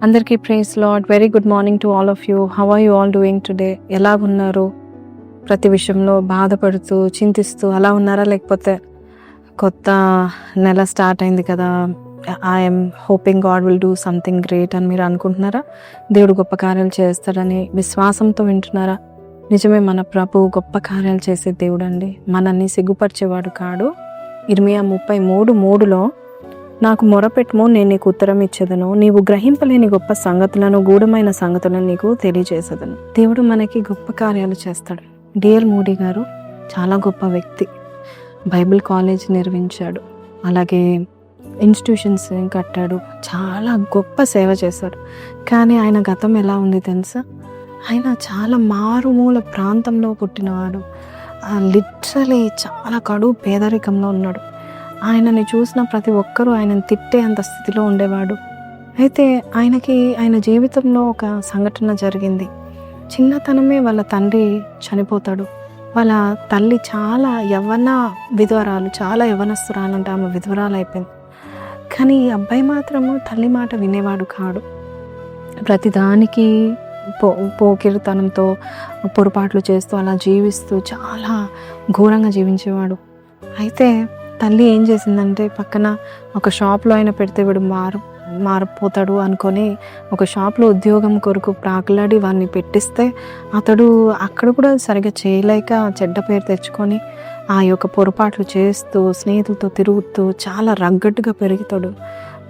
అందరికీ praise Lord. Very good morning to all of you. How are you all doing today? ఎలాగున్నారు? ప్రతి విషయంలో బాధపడుతూ చింతిస్తూ అలా ఉన్నారా? లేకపోతే కొత్త నెల స్టార్ట్ అయింది కదా, I'm hoping God will do something great అని మీరు అనుకుంటున్నారా? దేవుడు గొప్ప కార్యాలు చేస్తాడని విశ్వాసంతో వింటున్నారా? నిజమే, మన ప్రభు గొప్ప కార్యాలు చేసే దేవుడు అండి. మనల్ని సిగ్గుపరిచేవాడు కాడు. ఇర్మియా 33:3లో నాకు మొరపెట్టుము, నేను నీకు ఉత్తరం ఇచ్చేదను, నీవు గ్రహింపలేని గొప్ప సంగతులను, గూఢమైన సంగతులను నీకు తెలియజేసేదను. దేవుడు మనకి గొప్ప కార్యాలు చేస్తాడు. డిఎల్ మూడీ గారు చాలా గొప్ప వ్యక్తి. బైబిల్ కాలేజ్ నిర్మించాడు, అలాగే ఇన్స్టిట్యూషన్స్ కట్టాడు, చాలా గొప్ప సేవ చేశాడు. కానీ ఆయన గతం ఎలా ఉంది తెలుసా? ఆయన చాలా మారుమూల ప్రాంతంలో పుట్టినవాడు. లిటరలీ చాలా కడు పేదరికంలో ఉన్నాడు. ఆయనని చూసిన ప్రతి ఒక్కరూ ఆయనను తిట్టే అంత స్థితిలో ఉండేవాడు. అయితే ఆయన జీవితంలో ఒక సంఘటన జరిగింది. చిన్నతనమే వాళ్ళ తండ్రి చనిపోతాడు. వాళ్ళ తల్లి చాలా విధవరాలు, చాలా యవ్వనస్తురాలంటే ఆమె విధవరాలు అయిపోయింది. కానీ ఈ అబ్బాయి మాత్రము తల్లి మాట వినేవాడు కాడు. ప్రతిదానికి పోకిరితనంతో పొరపాట్లు చేస్తూ అలా జీవిస్తూ చాలా ఘోరంగా జీవించేవాడు. అయితే తల్లి ఏం చేసిందంటే, పక్కన ఒక షాప్లో అయినా పెడితే వీడు మారిపోతాడు అనుకొని ఒక షాప్లో ఉద్యోగం కొరకు ప్రాకులాడి వాడిని పెట్టిస్తే అతడు అక్కడ కూడా సరిగా చేయలేక చెడ్డ పేరు తెచ్చుకొని ఆ యొక్క పొరపాట్లు చేస్తూ స్నేహితులతో తిరుగుతూ చాలా రగ్గట్టుగా పెరుగుతాడు.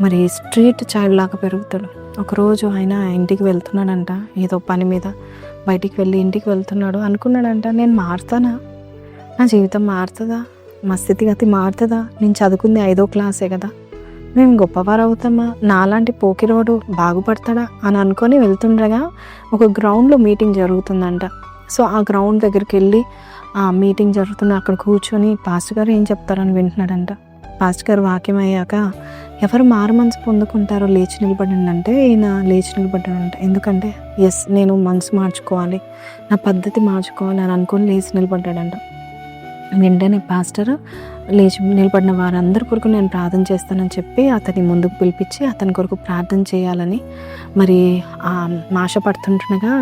మరి స్ట్రీట్ చైల్డ్ లాగా పెరుగుతాడు. ఒకరోజు ఆయన ఇంటికి వెళ్తున్నాడంట, ఏదో పని మీద బయటికి వెళ్ళి ఇంటికి వెళ్తున్నాడు. అనుకున్నాడంట, నేను మారుతానా? నా జీవితం మారుతుందా? మా స్థితిగతి మారుతుందా? నేను చదువుకుంది 5వ క్లాసే కదా, మేము గొప్పవారు అవుతామా? నాలాంటి పోకిరోడు బాగుపడతాడా అని అనుకొని వెళ్తుండగా ఒక గ్రౌండ్లో మీటింగ్ జరుగుతుందంట. సో ఆ గ్రౌండ్ దగ్గరికి వెళ్ళి ఆ మీటింగ్ జరుగుతున్న అక్కడ కూర్చొని పాస్టర్ గారు ఏం చెప్తారని వింటున్నాడంట. పాస్టర్ గారు వాక్యం అయ్యాక, ఎవరు మారు మనసు పొందుకుంటారో లేచి నిలబడండి అంటే ఈయన లేచి నిలబడ్డాడంట. ఎందుకంటే నేను మనసు మార్చుకోవాలి, నా పద్ధతి మార్చుకోవాలి అని అనుకొని లేచి నిలబడ్డాడంట. వెంటనే పాస్టర్ లేచి నిలబడిన వారందరి కొరకు నేను ప్రార్థన చేస్తానని చెప్పి అతని ముందుకు పిలిపించి అతని కొరకు ప్రార్థన చేయాలని మరి ఆశపడుతుండగా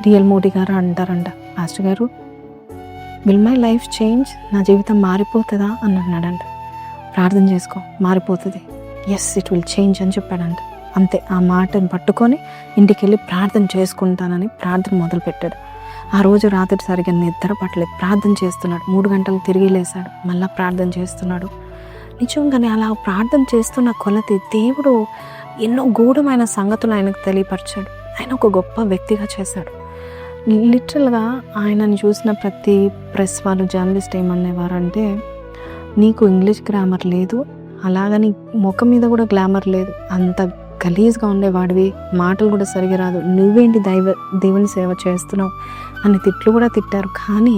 డిఎల్ మూడీ గారు అంటారంట, పాస్టర్ గారు, విల్ మై లైఫ్ చేంజ్? నా జీవితం మారిపోతుందా అని అన్నాడంట. ప్రార్థన చేసుకో, మారిపోతుంది, ఎస్ ఇట్ విల్ చేంజ్ అని చెప్పాడంట. అంతే, ఆ మాటను పట్టుకొని ఇంటికి వెళ్ళి ప్రార్థన చేసుకుంటానని ప్రార్థన మొదలుపెట్టాడు. ఆ రోజు రాత్రి సరిగ్గా నిద్ర పట్టలేదు, ప్రార్థన చేస్తున్నాడు. 3 గంటలు తిరిగి లేసాడు, మళ్ళీ ప్రార్థన చేస్తున్నాడు. నిజంగానే అలా ప్రార్థన చేస్తున్న కొలది దేవుడు ఎన్నో గూఢమైన సంగతులు ఆయనకు తెలియపరిచాడు. ఆయన ఒక గొప్ప వ్యక్తిగా చేశాడు. లిటరల్గా ఆయనని చూసిన ప్రతి ప్రెస్ వాళ్ళు, జర్నలిస్ట్ ఏమనేవారంటే, నీకు ఇంగ్లీష్ గ్రామర్ లేదు, అలాగని ముఖం మీద కూడా గ్లామర్ లేదు, అంత గలీజ్గా ఉండేవాడివి, మాటలు కూడా సరిగా రాదు, నువ్వేంటి దేవుని సేవ చేస్తున్నావు అని తిట్లు కూడా తిట్టారు. కానీ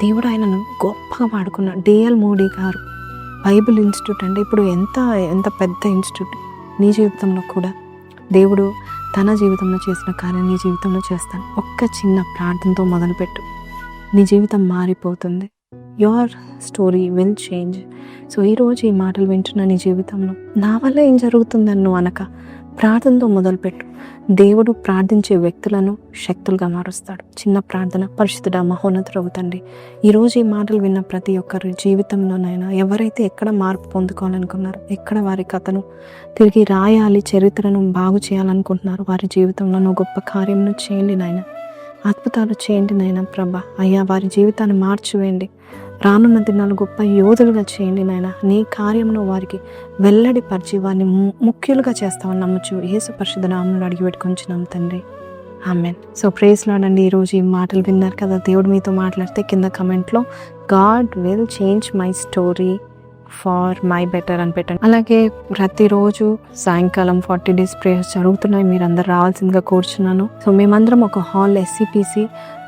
దేవుడు ఆయనను గొప్పగా వాడుకున్నాడు. డిఎల్ మూడీ గారు బైబిల్ ఇన్స్టిట్యూట్ అంటే ఇప్పుడు ఎంత పెద్ద ఇన్స్టిట్యూట్. నీ జీవితంలో కూడా దేవుడు తన జీవితంలో చేసిన కార్యం నీ జీవితంలో చేస్తాను. ఒక్క చిన్న ప్రార్థనతో మొదలుపెట్టు, నీ జీవితం మారిపోతుంది. Your story will change. So ఈరోజు ఈ మాటలు వింటున్న నీ జీవితంలో నా వల్ల ఏం జరుగుతుందని నువ్వు అనక ప్రార్థనతో మొదలుపెట్టు. దేవుడు ప్రార్థించే వ్యక్తులను శక్తులుగా మారుస్తాడు. చిన్న ప్రార్థన. పరిశుద్ధుడా, మహోన్నతుడవు తండ్రి, ఈరోజు ఈ మాటలు విన్న ప్రతి ఒక్కరి జీవితంలోనైనా ఎవరైతే ఎక్కడ మార్పు పొందుకోవాలనుకున్నారో, ఎక్కడ వారి కథను తిరిగి రాయాలి, చరిత్రను బాగు చేయాలనుకుంటున్నారు, వారి జీవితంలో గొప్ప కార్యమును చేయండి నాయన, అద్భుతాలు చేయండి నాయన ప్రభా. అయ్యా, వారి జీవితాన్ని మార్చివేయండి. రానున్న దినాలు గొప్ప యోధులుగా చేయండి నాయన. నీ కార్యమును వారికి వెల్లడిపరిచి వారిని ముఖ్యులుగా చేస్తామని నమ్మచ్చు. యేసు పరిశుద్ధ నామములో అడిగి పెట్టుకొంచున్నాం తండ్రి, ఆమెన్. సో ప్రైజ్ లార్డ్ అండి. ఈరోజు ఈ మాటలు విన్నారు కదా, దేవుడు మీతో మాట్లాడితే కింద కమెంట్లో God will change my story far my better అని పెట్టండి. అలాగే ప్రతిరోజు సాయంకాలం 40 days ప్రేయర్స్ జరుగుతున్నాయి, మీరు అందరు రావాల్సిందిగా కోరుచున్నాను. సో మేమందరం ఒక హాల్, SCPC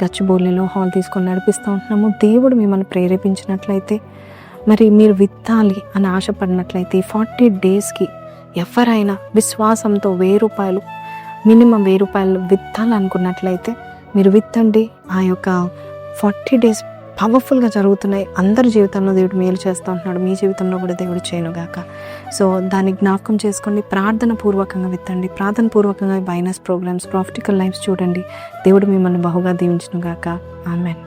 గచ్చిబౌలిలో హాల్ తీసుకొని నడిపిస్తూ ఉంటున్నాము. దేవుడు మిమ్మల్ని ప్రేరేపించినట్లయితే, మరి మీరు విత్తాలి అని ఆశపడినట్లయితే 40 daysకి ఎవరైనా విశ్వాసంతో ₹1000 మినిమం ₹1000 విత్తాలనుకున్నట్లయితే మీరు విత్తండి. ఆ యొక్క 40 days పవర్ఫుల్గా జరుగుతున్నాయి. అందరి జీవితంలో దేవుడు మేలు చేస్తూ ఉంటున్నాడు. మీ జీవితంలో కూడా దేవుడు చేయనుగాక. సో దాన్ని జ్ఞాపకం చేసుకోండి. ప్రార్థన పూర్వకంగా విత్తండి. ప్రార్థన పూర్వకంగా బైనస్ ప్రోగ్రామ్స్, ప్రాఫిటికల్ లైఫ్స్ చూడండి. దేవుడు మిమ్మల్ని బహుగా దీవించునుగాక. ఆమెన్.